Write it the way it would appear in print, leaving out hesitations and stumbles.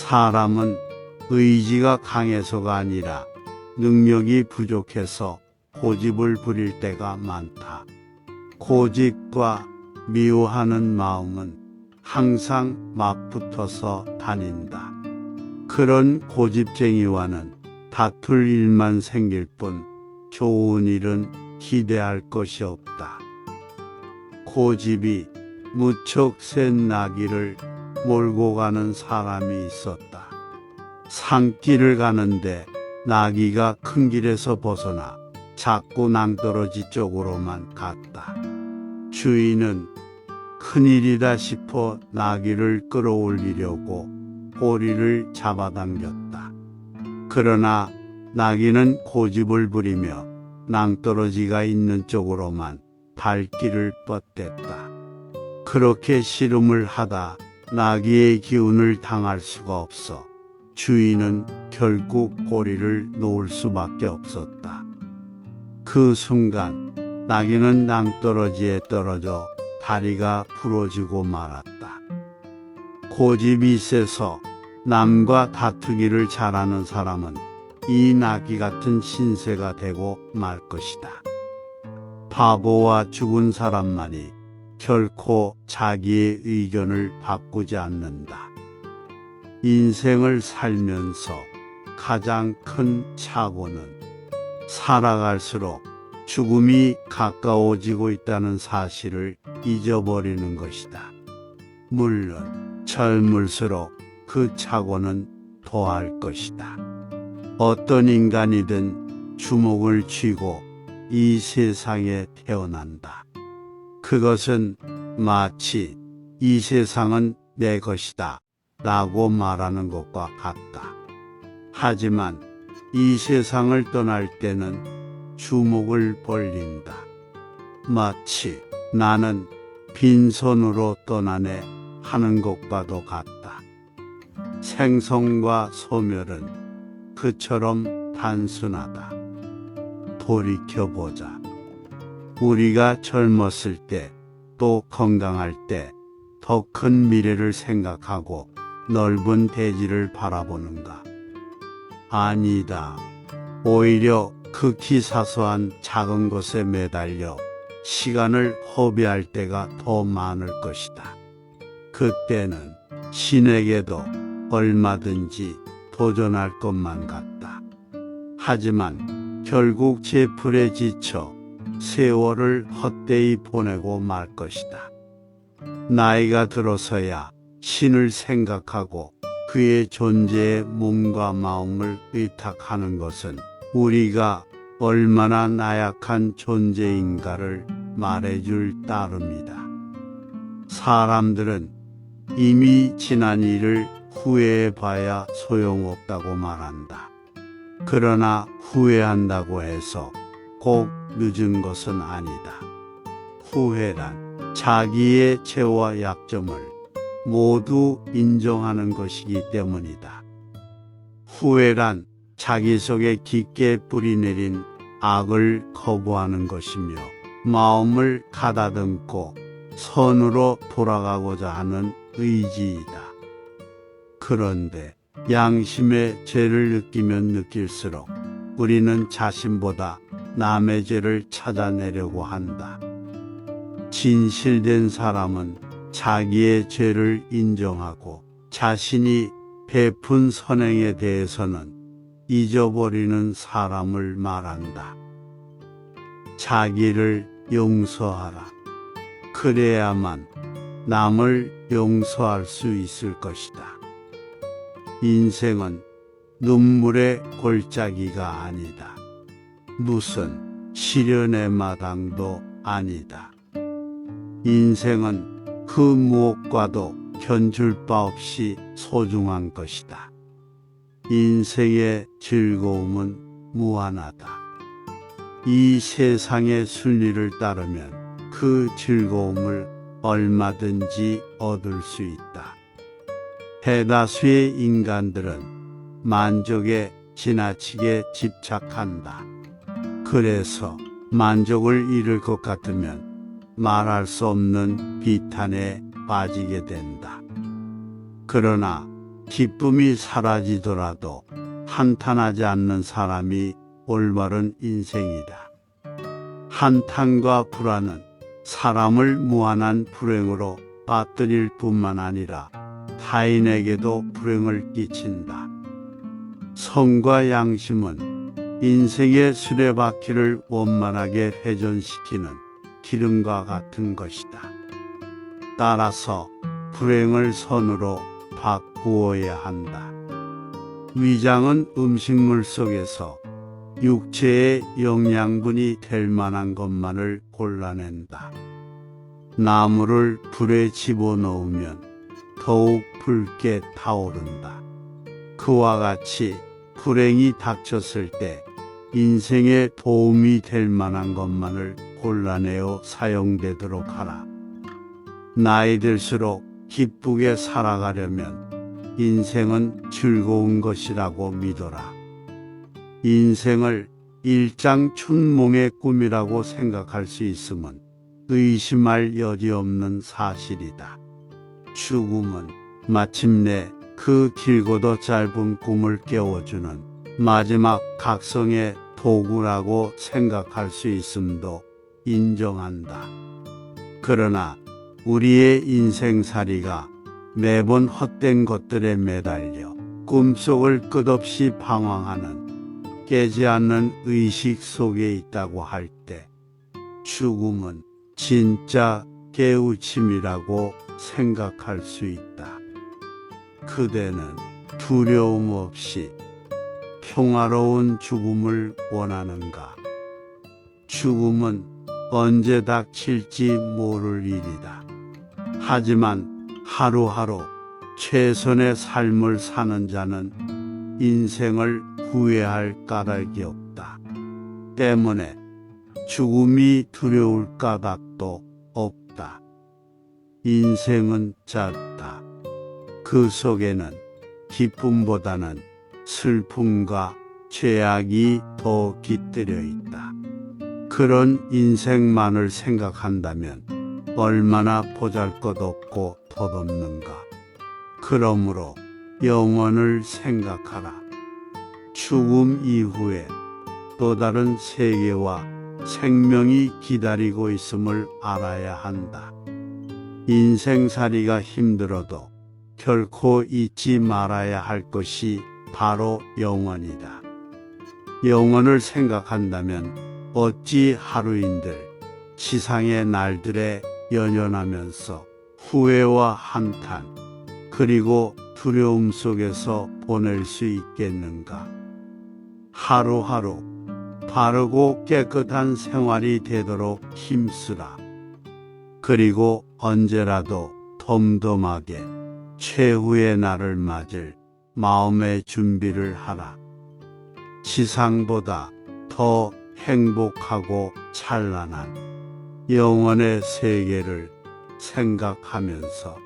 사람은 의지가 강해서가 아니라 능력이 부족해서 고집을 부릴 때가 많다. 고집과 미워하는 마음은 항상 맞붙어서 다닌다. 그런 고집쟁이와는 다툴 일만 생길 뿐 좋은 일은 기대할 것이 없다. 고집이 무척 센 나귀를 몰고 가는 사람이 있었다. 산길을 가는데 나귀가 큰 길에서 벗어나 자꾸 낭떠러지 쪽으로만 갔다. 주인은 큰일이다 싶어 나귀를 끌어올리려고 꼬리를 잡아당겼다. 그러나 나귀는 고집을 부리며 낭떠러지가 있는 쪽으로만 발길을 뻗댔다. 그렇게 씨름을 하다 나귀의 기운을 당할 수가 없어 주인은 결국 꼬리를 놓을 수밖에 없었다. 그 순간 나귀는 낭떠러지에 떨어져 다리가 부러지고 말았다. 고집이 세서 남과 다투기를 잘하는 사람은 이 나귀 같은 신세가 되고 말 것이다. 바보와 죽은 사람만이 결코 자기의 의견을 바꾸지 않는다. 인생을 살면서 가장 큰 착오는 살아갈수록 죽음이 가까워지고 있다는 사실을 잊어버리는 것이다. 물론 젊을수록 그 착오는 더할 것이다. 어떤 인간이든 주먹을 쥐고 이 세상에 태어난다. 그것은 마치 이 세상은 내 것이다 라고 말하는 것과 같다. 하지만 이 세상을 떠날 때는 주먹을 벌린다. 마치 나는 빈손으로 떠나네 하는 것과도 같다. 생성과 소멸은 그처럼 단순하다. 돌이켜보자. 우리가 젊었을 때 또 건강할 때 더 큰 미래를 생각하고 넓은 대지를 바라보는가? 아니다. 오히려 극히 사소한 작은 것에 매달려 시간을 허비할 때가 더 많을 것이다. 그때는 신에게도 얼마든지 도전할 것만 같다. 하지만 결국 제풀에 지쳐 세월을 헛되이 보내고 말 것이다. 나이가 들어서야 신을 생각하고 그의 존재에 몸과 마음을 의탁하는 것은 우리가 얼마나 나약한 존재인가를 말해줄 따름이다. 사람들은 이미 지난 일을 후회해봐야 소용없다고 말한다. 그러나 후회한다고 해서 꼭 늦은 것은 아니다. 후회란 자기의 죄와 약점을 모두 인정하는 것이기 때문이다. 후회란 자기 속에 깊게 뿌리내린 악을 거부하는 것이며 마음을 가다듬고 선으로 돌아가고자 하는 의지이다. 그런데 양심의 죄를 느끼면 느낄수록 우리는 자신보다 남의 죄를 찾아내려고 한다. 진실된 사람은 자기의 죄를 인정하고 자신이 베푼 선행에 대해서는 잊어버리는 사람을 말한다. 자기를 용서하라. 그래야만 남을 용서할 수 있을 것이다. 인생은 눈물의 골짜기가 아니다. 무슨 시련의 마당도 아니다. 인생은 그 무엇과도 견줄 바 없이 소중한 것이다. 인생의 즐거움은 무한하다. 이 세상의 순리를 따르면 그 즐거움을 얼마든지 얻을 수 있다. 대다수의 인간들은 만족에 지나치게 집착한다. 그래서 만족을 잃을 것 같으면 말할 수 없는 비탄에 빠지게 된다. 그러나 기쁨이 사라지더라도 한탄하지 않는 사람이 올바른 인생이다. 한탄과 불안은 사람을 무한한 불행으로 빠뜨릴 뿐만 아니라 타인에게도 불행을 끼친다. 성과 양심은 인생의 수레바퀴를 원만하게 회전시키는 기름과 같은 것이다. 따라서 불행을 선으로 바꾸어야 한다. 위장은 음식물 속에서 육체의 영양분이 될 만한 것만을 골라낸다. 나무를 불에 집어넣으면 더욱 붉게 타오른다. 그와 같이 불행이 닥쳤을 때 인생에 도움이 될 만한 것만을 골라내어 사용되도록 하라. 나이 들수록 기쁘게 살아가려면 인생은 즐거운 것이라고 믿어라. 인생을 일장춘몽의 꿈이라고 생각할 수 있음은 의심할 여지 없는 사실이다. 죽음은 마침내 그 길고도 짧은 꿈을 깨워주는 마지막 각성의 도구라고 생각할 수 있음도 인정한다. 그러나 우리의 인생살이가 매번 헛된 것들에 매달려 꿈속을 끝없이 방황하는 깨지 않는 의식 속에 있다고 할 때 죽음은 진짜 깨우침이라고 생각할 수 있다. 그대는 두려움 없이 평화로운 죽음을 원하는가? 죽음은 언제 닥칠지 모를 일이다. 하지만 하루하루 최선의 삶을 사는 자는 인생을 후회할 까닭이 없다. 때문에 죽음이 두려울 까닭도 없다. 인생은 짧다. 그 속에는 기쁨보다는 슬픔과 죄악이 더 깃들여 있다. 그런 인생만을 생각한다면 얼마나 보잘것없고 덧없는가. 그러므로 영원을 생각하라. 죽음 이후에 또 다른 세계와 생명이 기다리고 있음을 알아야 한다. 인생살이가 힘들어도 결코 잊지 말아야 할 것이 바로 영원이다. 영원을 생각한다면 어찌 하루인들 지상의 날들에 연연하면서 후회와 한탄 그리고 두려움 속에서 보낼 수 있겠는가. 하루하루 바르고 깨끗한 생활이 되도록 힘쓰라. 그리고 언제라도 덤덤하게 최후의 날을 맞을 마음의 준비를 하라. 지상보다 더 행복하고 찬란한 영원의 세계를 생각하면서